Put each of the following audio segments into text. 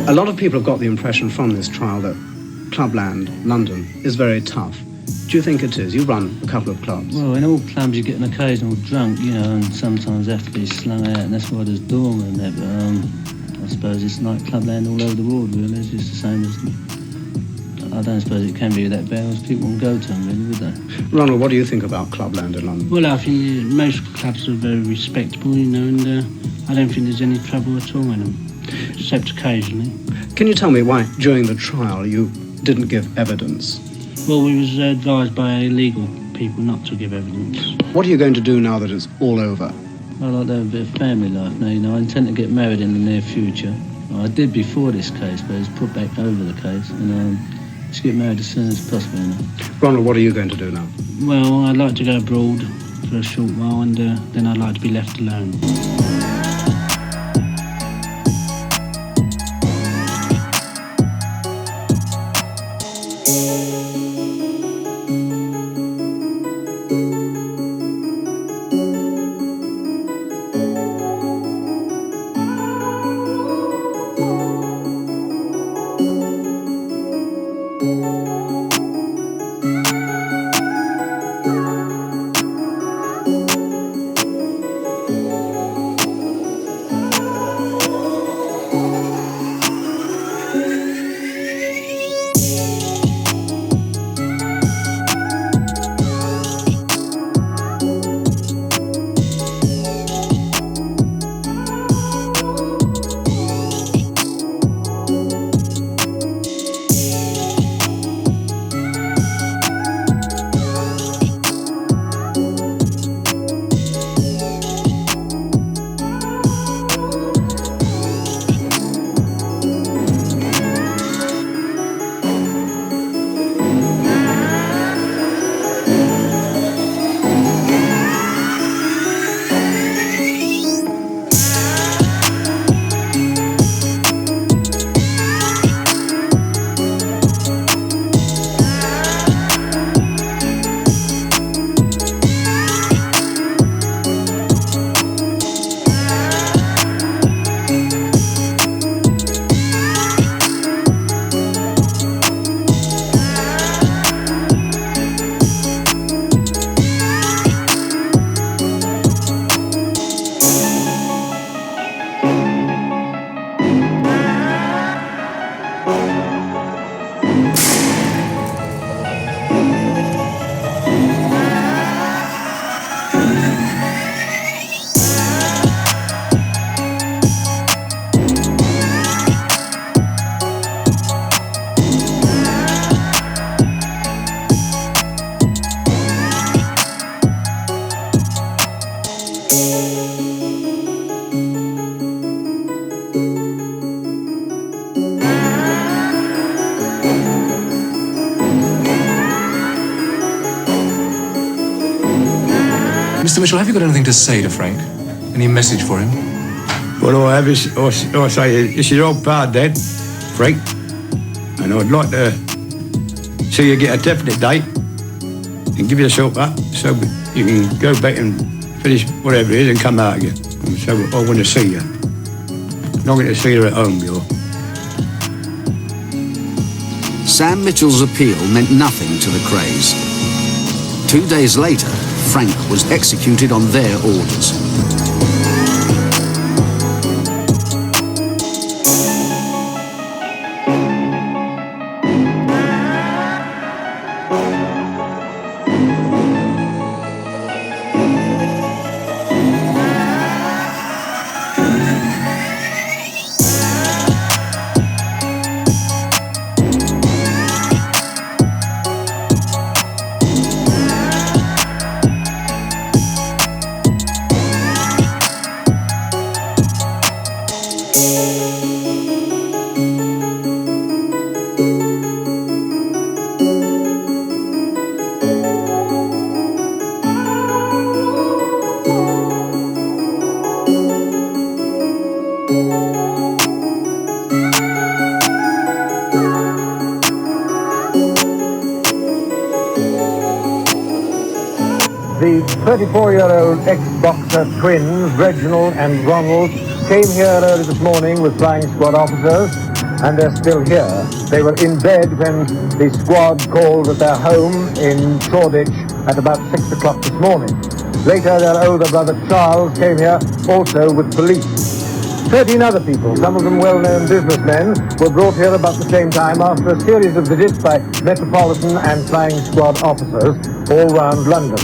A lot of people have got the impression from this trial that Clubland, London, is very tough. Do you think it is? You run a couple of clubs. Well, in all clubs you get an occasional drunk, you know, and sometimes have to be slung out, and that's why there's doormen there. But I suppose it's like Clubland all over the world, really. It's just the same as... I don't suppose it can be that bad as people won't go to them, really, would they? Ronald, what do you think about Clubland in London? Well, I think most clubs are very respectable, you know, and I don't think there's any trouble at all in them, except occasionally. Can you tell me why, during the trial, you didn't give evidence? Well, we was advised by legal people not to give evidence. What are you going to do now that it's all over? I like to have a bit of family life now, you know. I intend to get married in the near future. Well, I did before this case, but it's put back over the case, and just get married as soon as possible, you know. Ronald, what are you going to do now? Well, I'd like to go abroad for a short while, and then I'd like to be left alone. Mr. Mitchell, have you got anything to say to Frank? Any message for him? What I have is, I say, this is old pal, Dad, Frank, and I'd like to see you get a definite date and give yourself up so you can go back and finish whatever it is and come out again. And so I want to see you. I'm not going to see you at home, you're. Sam Mitchell's appeal meant nothing to the Krays. 2 days later, Frank was executed on their orders. 34-year-old ex-boxer twins, Reginald and Ronald, came here early this morning with flying squad officers, and they're still here. They were in bed when the squad called at their home in Shoreditch at about 6 o'clock this morning. Later, their older brother Charles came here also with police. 13 other people, some of them well-known businessmen, were brought here about the same time after a series of visits by Metropolitan and Flying Squad officers all round London.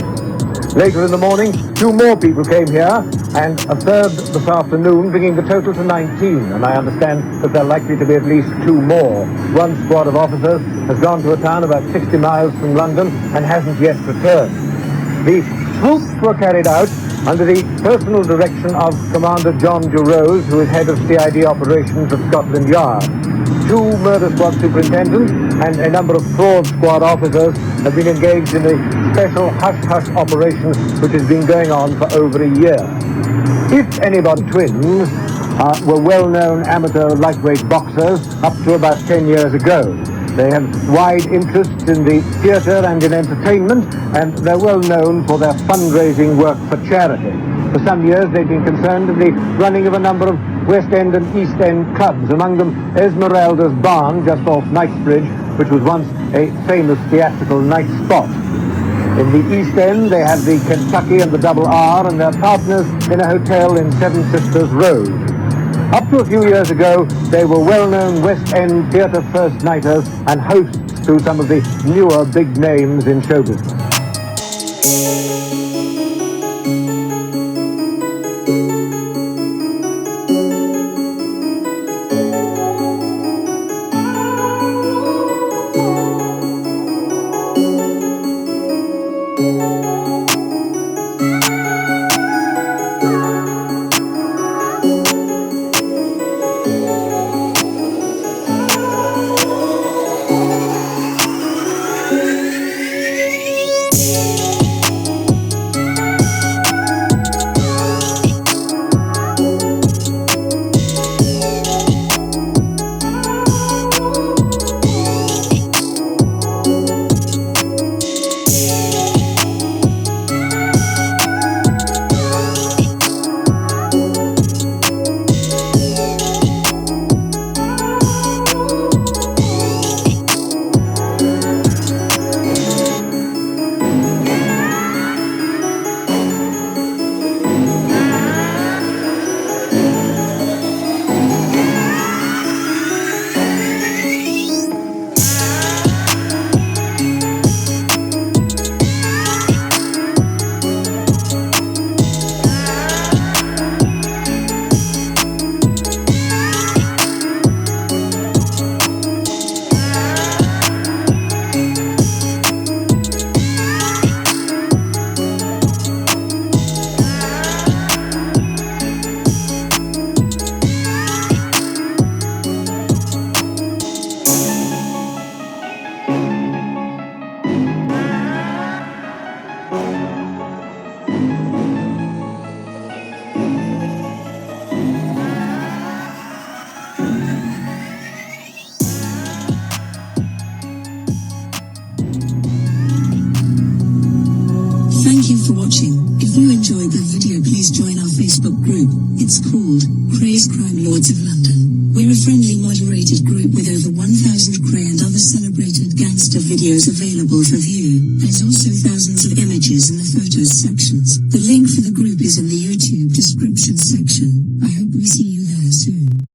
Later in the morning, 2 more people came here, and a third this afternoon, bringing the total to 19, and I understand that there are likely to be at least 2 more. One squad of officers has gone to a town about 60 miles from London and hasn't yet returned. The swoops were carried out under the personal direction of Commander John Durose, who is head of CID operations at Scotland Yard. 2 murder squad superintendents and a number of fraud squad officers have been engaged in a special hush-hush operation which has been going on for over a year. If anybody twins were well-known amateur lightweight boxers up to about 10 years ago. They have wide interests in the theatre and in entertainment, and they're well known for their fundraising work for charity. For some years they've been concerned in the running of a number of West End and East End clubs, among them Esmeralda's Barn just off Knightsbridge, which was once a famous theatrical night spot. In the East End they have the Kentucky and the Double R, and they're partners in a hotel in Seven Sisters Road. Up to a few years ago, they were well-known West End theatre first-nighters and hosts to some of the newer big names in show business. Thank you for watching. If you enjoyed the video, please join our Facebook group. It's called Krays Crime Lords of London. We're a friendly moderated group with over 1,000 Kray and other celebrated gangster videos available for view. There's also thousands of images in the photos sections. The link for the group is in the YouTube description section. I hope we see you there soon.